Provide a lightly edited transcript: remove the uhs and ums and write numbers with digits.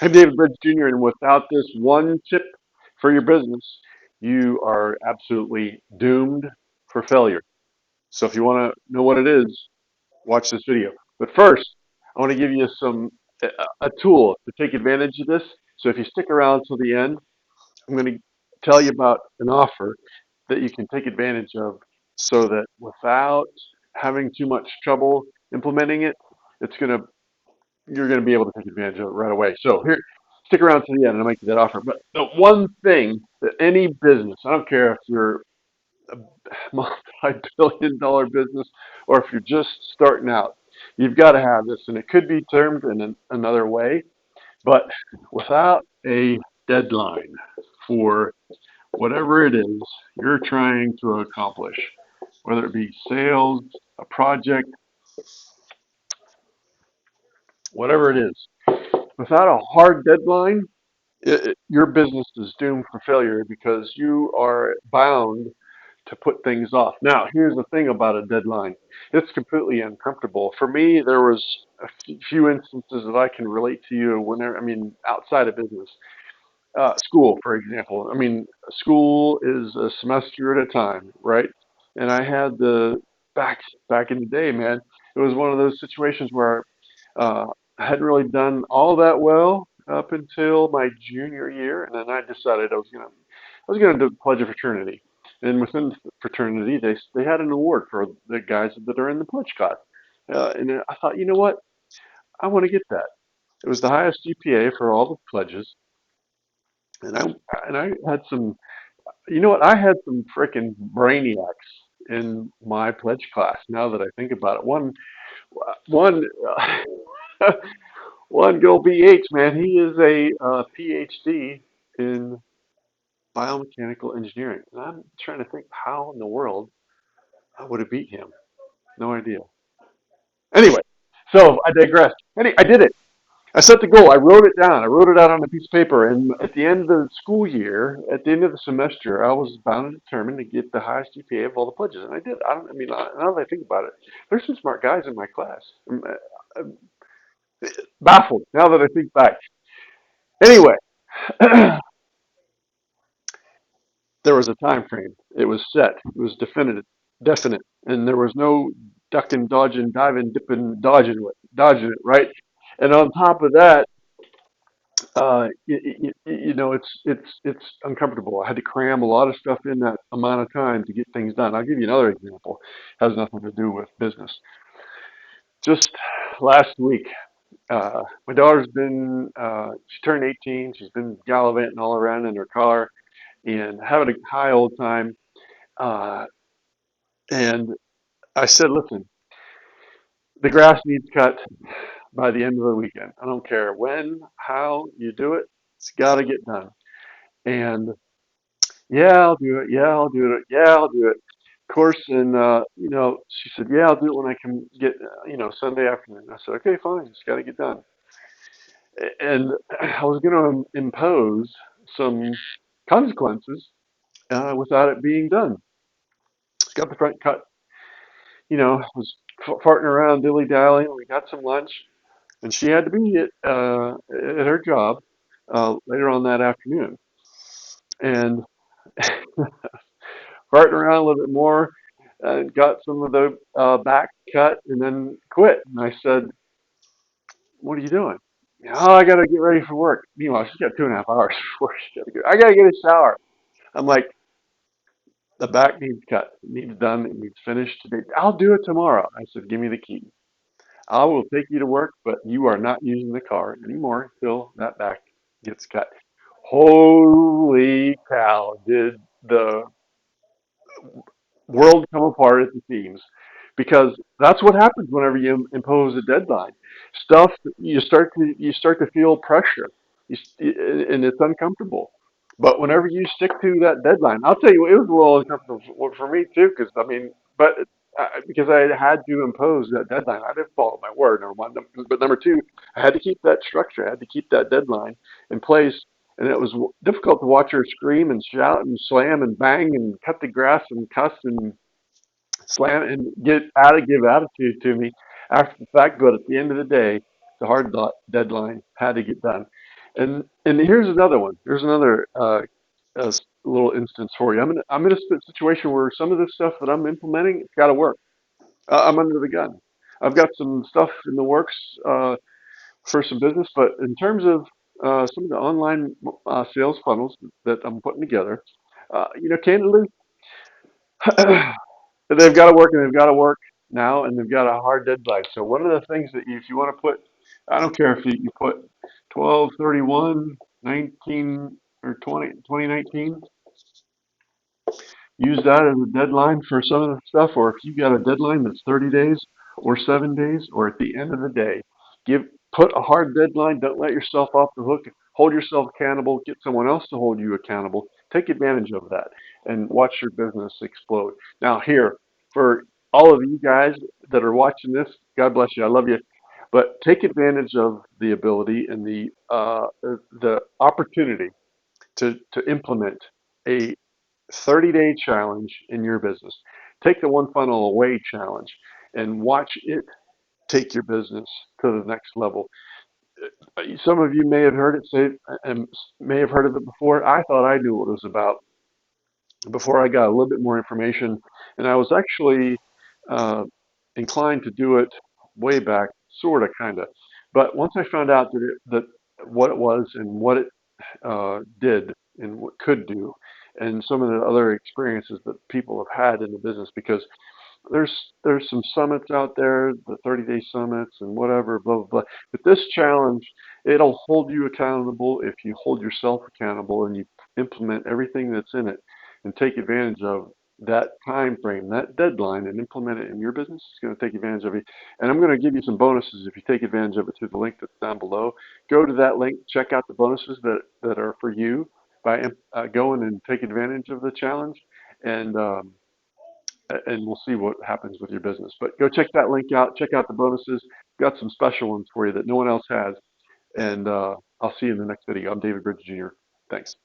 I'm David Bridge Jr., and without this one tip for your business, you are absolutely doomed for failure. So if you want to know what it is, watch this video. But first, I want to give you a tool to take advantage of this. So if you stick around till the end, I'm going to tell you about an offer that you can take advantage of so that without having too much trouble implementing it, it's going to you're going to be able to take advantage of it right away. So here, stick around to the end and I'll make you that offer. But the one thing that any business, I don't care if you're a multi-billion dollar business or if you're just starting out, you've got to have this. And it could be termed in another way, but without a deadline for whatever it is you're trying to accomplish, whether it be sales, a project, whatever it is, without a hard deadline, your business is doomed for failure because you are bound to put things off. Now, here's the thing about a deadline. It's completely uncomfortable. For me, there was a few instances that I can relate to you whenever, I mean, outside of business. School, for example. I mean, school is a semester at a time, right? And I had back back in the day, man, it was one of those situations where I hadn't really done all that well up until my junior year, and then I decided I was gonna do pledge a fraternity. And within the fraternity, they had an award for the guys that are in the pledge class. And I thought, you know what? I want to get that. It was the highest GPA for all the pledges, and I had some. You know what? I had some freaking brainiacs in my pledge class. Now that I think about it, one one go BH, man. He is a PhD in biomechanical engineering. And I'm trying to think how in the world I would have beat him. No idea. Anyway, so I digress. I did it. I set the goal. I wrote it down. I wrote it out on a piece of paper. And at the end of the school year, at the end of the semester, I was bound and determined to get the highest GPA of all the pledges. And I did. I mean, now that I think about it, there's some smart guys in my class. I'm baffled now that I think back. Anyway, there was a time frame. It was set. It was definite, and there was no ducking, dodging, diving, dipping, dodging it, right? And on top of that, it's uncomfortable. I had to cram a lot of stuff in that amount of time to get things done. I'll give you another example. Has nothing to do with business. Just last week, my daughter's been she turned 18. She's been gallivanting all around in her car and having a high old time. Uh, and I said, listen, the grass needs cut by the end of the weekend. I don't care when, how you do it. It's got to get done. And yeah, I'll do it. Yeah, I'll do it. Yeah, I'll do it. Of course, and she said, yeah, I'll do it when I can get, Sunday afternoon. I said, okay, fine. It's got to get done. And I was going to impose some consequences without it being done. Got the front cut. Was farting around, dilly dallying. We got some lunch, and she had to be at her job later on that afternoon. And farting around a little bit more, got some of the back cut, and then quit. And I said, "What are you doing?" Oh, I got to get ready for work. Meanwhile, she's got 2.5 hours before she got to go. I got to get a shower. I'm like, the back needs cut. It needs done. It needs finished today. I'll do it tomorrow. I said, give me the key. I will take you to work, but you are not using the car anymore until that back gets cut. Holy cow, did the world come apart at the seams? Because that's what happens whenever you impose a deadline. Stuff you start to feel pressure, and it's uncomfortable. But whenever you stick to that deadline, I'll tell you, it was a little uncomfortable for me too, because I mean, because I had to impose that deadline, I didn't follow my word. Number one, but number two, I had to keep that structure. I had to keep that deadline in place, and it was difficult to watch her scream and shout and slam and bang and cut the grass and cuss and slam and give attitude to me after the fact. But at the end of the day, the hard deadline had to get done. And here's another one. Here's another little instance for you. I'm in a situation where some of this stuff that I'm implementing, it's got to work. I'm under the gun. I've got some stuff in the works for some business, but in terms of some of the online sales funnels that I'm putting together, candidly, they've got to work and they've got to work now, and they've got a hard deadline. So one of the things that if you want to put, I don't care if you put 12, 31, 19, or 20, 2019, use that as a deadline for some of the stuff, or if you got a deadline that's 30 days or 7 days, or at the end of the day, give put a hard deadline. Don't let yourself off the hook. Hold yourself accountable. Get someone else to hold you accountable. Take advantage of that and watch your business explode. Now, here for all of you guys that are watching this, God bless you. I love you. But take advantage of the ability and the opportunity to implement a 30-day challenge in your business. Take the one funnel away challenge and watch it take your business to the next level. Some of you may have heard it say and may have heard of it before. I thought I knew what it was about before I got a little bit more information, and I was actually uh, inclined to do it way back, sort of, kind of. But once I found out that what it was and what it did and what could do, and some of the other experiences that people have had in the business. Because there's there's some summits out there, the 30-day summits and whatever, blah blah blah. But this challenge, it'll hold you accountable if you hold yourself accountable and you implement everything that's in it and take advantage of that time frame, that deadline, and implement it in your business. It's going to take advantage of it. And I'm going to give you some bonuses if you take advantage of it through the link that's down below. Go to that link, check out the bonuses that are for you by going and take advantage of the challenge. And we'll see what happens with your business. But go check that link out. Check out the bonuses. Got some special ones for you that no one else has. And I'll see you in the next video. I'm David Bridges Jr. Thanks.